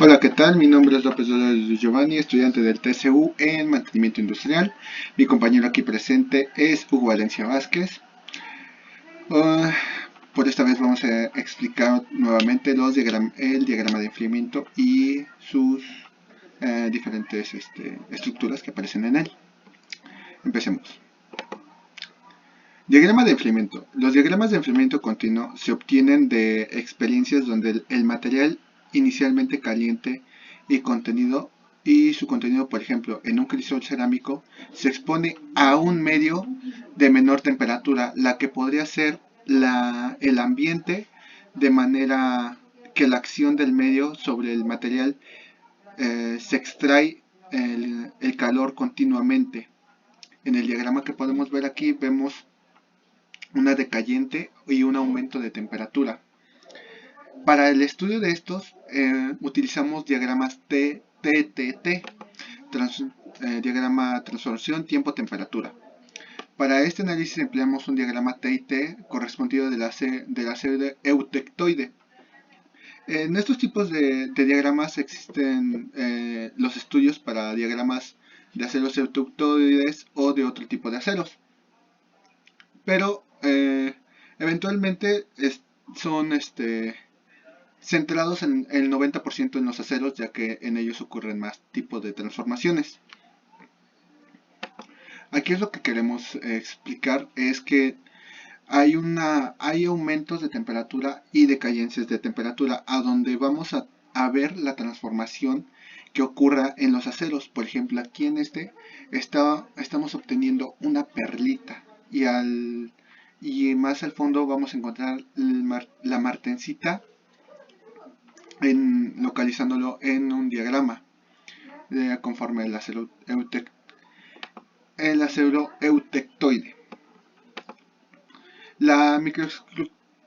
Hola, ¿qué tal? Mi nombre es López Dolores Giovanni, estudiante del TCU en Mantenimiento Industrial. Mi compañero aquí presente es Hugo Valencia Vázquez. Uh, por esta vez vamos a explicar nuevamente el diagrama de enfriamiento y sus diferentes estructuras que aparecen en él. Empecemos. Diagrama de enfriamiento. Los diagramas de enfriamiento continuo se obtienen de experiencias donde el material inicialmente caliente y su contenido, por ejemplo, en un crisol cerámico, se expone a un medio de menor temperatura, la que podría ser el ambiente, de manera que la acción del medio sobre el material se extrae el calor continuamente. En el diagrama que podemos ver aquí vemos una decayente y un aumento de temperatura. Para el estudio de estos utilizamos diagramas TTT, diagrama transformación tiempo-temperatura. Para este análisis empleamos un diagrama TIT correspondido de la serie eutectoide. En estos tipos de diagramas existen los estudios para diagramas de aceros eutectoides o de otro tipo de aceros. Pero eventualmente son centrados en el 90% en los aceros, ya que en ellos ocurren más tipos de transformaciones. Aquí es lo que queremos explicar, es que hay aumentos de temperatura y decayencias de temperatura, a donde vamos a ver la transformación que ocurra en los aceros. Por ejemplo, aquí en estamos obteniendo una perlita, y más al fondo vamos a encontrar la martensita, localizándolo en un diagrama conforme el acero eutectoide. La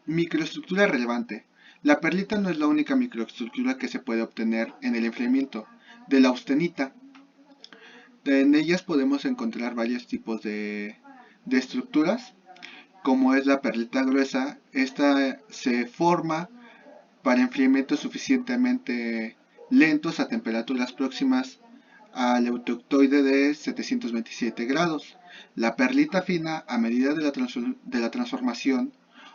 microestructura relevante. La perlita no es la única microestructura que se puede obtener en el enfriamiento de la austenita. En ellas podemos encontrar varios tipos de estructuras, como es la perlita gruesa. Esta se forma para enfriamientos suficientemente lentos a temperaturas próximas al eutectoide de 727 grados. La perlita fina, a medida de la transformación,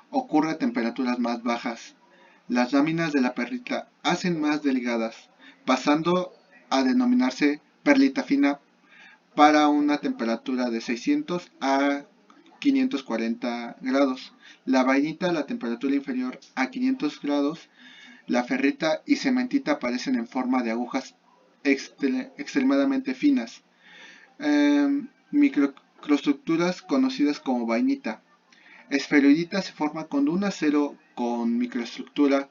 ocurre a temperaturas más bajas. Las láminas de la perlita hacen más delgadas, pasando a denominarse perlita fina para una temperatura de 600 a 540 grados. La vainita, a la temperatura inferior a 500 grados. La ferrita y cementita aparecen en forma de agujas extremadamente finas. Microestructuras conocidas como vainita. Esferoidita se forma cuando un acero con microestructura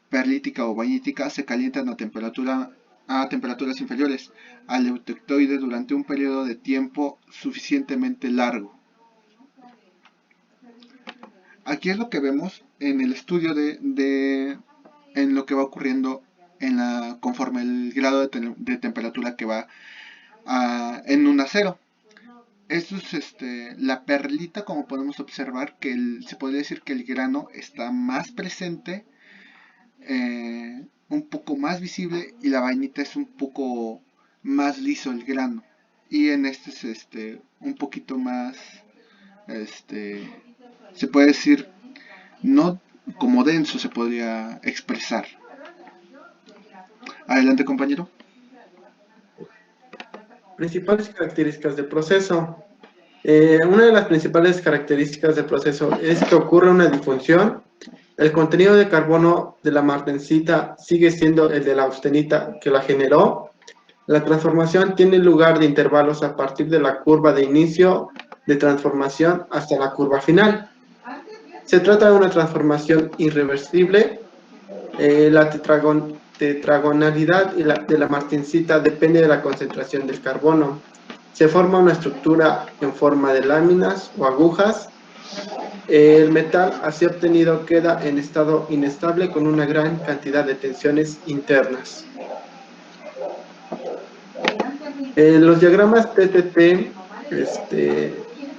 perlítica o vainítica se calientan a temperaturas inferiores al eutectoide durante un periodo de tiempo suficientemente largo. Aquí es lo que vemos en el estudio en lo que va ocurriendo conforme el grado de temperatura que va en un acero. Esto es la perlita, como podemos observar, que se podría decir que el grano está más presente, un poco más visible, y la vainita es un poco más liso el grano. Y en este es un poquito más, se puede decir, no como denso se podría expresar. Adelante, compañero. Principales características del proceso. Una de las principales características del proceso es que ocurre una difusión. El contenido de carbono de la martensita sigue siendo el de la austenita que la generó. La transformación tiene lugar de intervalos a partir de la curva de inicio de transformación hasta la curva final. Se trata de una transformación irreversible. La tetragonalidad de la martensita depende de la concentración del carbono. Se forma una estructura en forma de láminas o agujas. El metal así obtenido queda en estado inestable con una gran cantidad de tensiones internas. Los diagramas TTT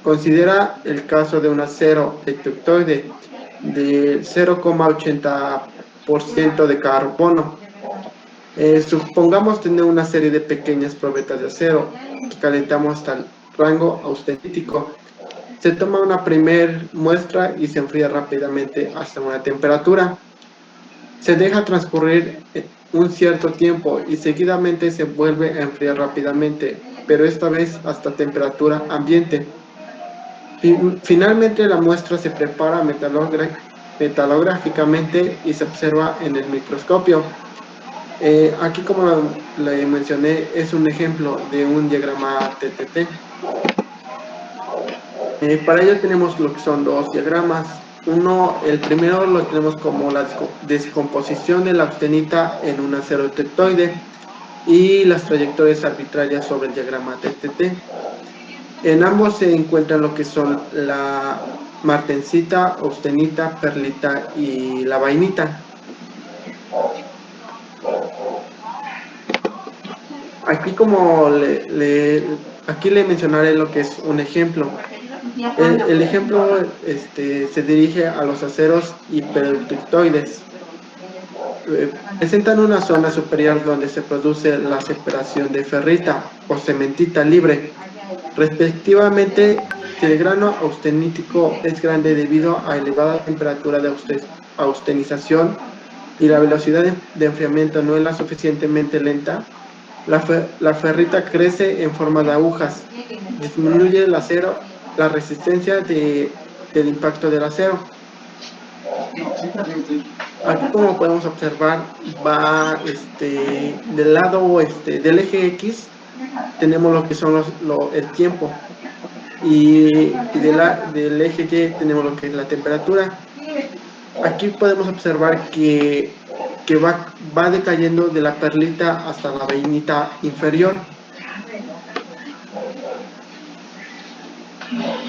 considera el caso de un acero eutectoide de 0,80% de carbono. Supongamos tener una serie de pequeñas probetas de acero que calentamos hasta el rango austenítico. Se toma una primer muestra y se enfría rápidamente hasta una temperatura. Se deja transcurrir un cierto tiempo y seguidamente se vuelve a enfriar rápidamente, pero esta vez hasta temperatura ambiente. Finalmente la muestra se prepara metalográficamente y se observa en el microscopio. Aquí, como le mencioné, es un ejemplo de un diagrama TTT. Para ello tenemos lo que son dos diagramas. El primero lo tenemos como la descomposición de la austenita en un acero tectoide y las trayectorias arbitrarias sobre el diagrama TTT. En ambos se encuentran lo que son la martensita, austenita, perlita y la vainita. Aquí aquí le mencionaré lo que es un ejemplo. El ejemplo se dirige a los aceros hiperductoides. Presentan una zona superior donde se produce la separación de ferrita o cementita libre. Respectivamente, si el grano austenítico es grande debido a elevada temperatura de austenización y la velocidad de enfriamiento no es la suficientemente lenta, la ferrita crece en forma de agujas, disminuye el acero, la resistencia del impacto del acero. Aquí, como podemos observar, va del lado del eje X, tenemos lo que son el tiempo, y del eje Y tenemos lo que es la temperatura. Aquí podemos observar que va decayendo de la perlita hasta la vainita inferior.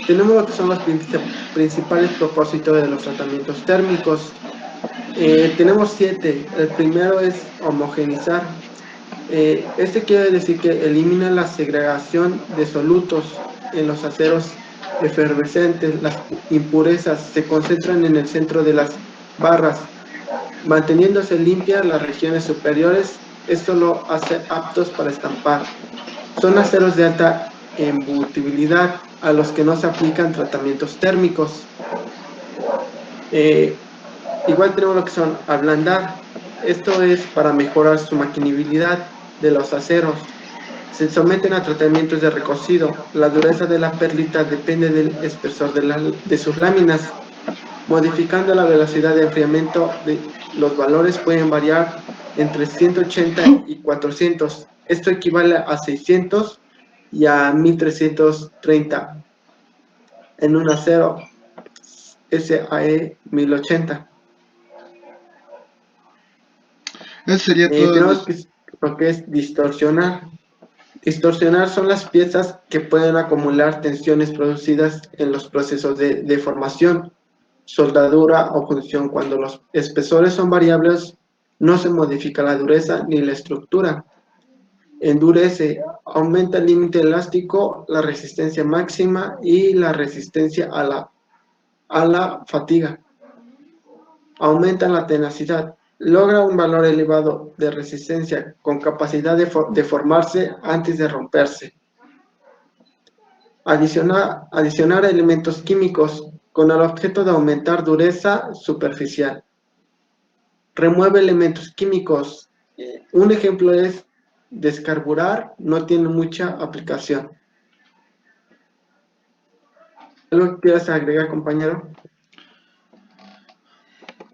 Tenemos lo que son los principales propósitos de los tratamientos térmicos. Tenemos 7. El primero es homogeneizar. Este quiere decir que elimina la segregación de solutos en los aceros efervescentes. Las impurezas se concentran en el centro de las barras, manteniéndose limpias las regiones superiores. Esto lo hace aptos para estampar. Son aceros de alta embutibilidad a los que no se aplican tratamientos térmicos. Igual tenemos lo que son ablandar. Esto es para mejorar su maquinabilidad de los aceros. Se someten a tratamientos de recocido. La dureza de la perlita depende del espesor de sus láminas. Modificando la velocidad de enfriamiento, los valores pueden variar entre 180 y 400. Esto equivale a 600 y a 1330 en un acero SAE 1080. Eso sería todo. Tenemos lo que es distorsionar. Distorsionar son las piezas que pueden acumular tensiones producidas en los procesos de deformación, soldadura o función. Cuando los espesores son variables, no se modifica la dureza ni la estructura. Endurece, aumenta el límite elástico, la resistencia máxima y la resistencia a la fatiga. Aumenta la tenacidad, logra un valor elevado de resistencia con capacidad de formarse antes de romperse. Adicionar elementos químicos con el objeto de aumentar dureza superficial. Remueve elementos químicos. Un ejemplo es descarburar, no tiene mucha aplicación. ¿Algo que quieras agregar, compañero?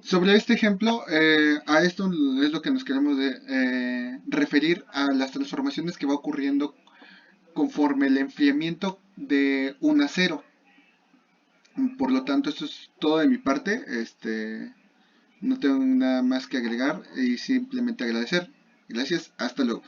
Sobre este ejemplo, a esto es lo que nos queremos referir a las transformaciones que va ocurriendo conforme el enfriamiento de un acero. Por lo tanto, esto es todo de mi parte. No tengo nada más que agregar y simplemente agradecer. Gracias, hasta luego.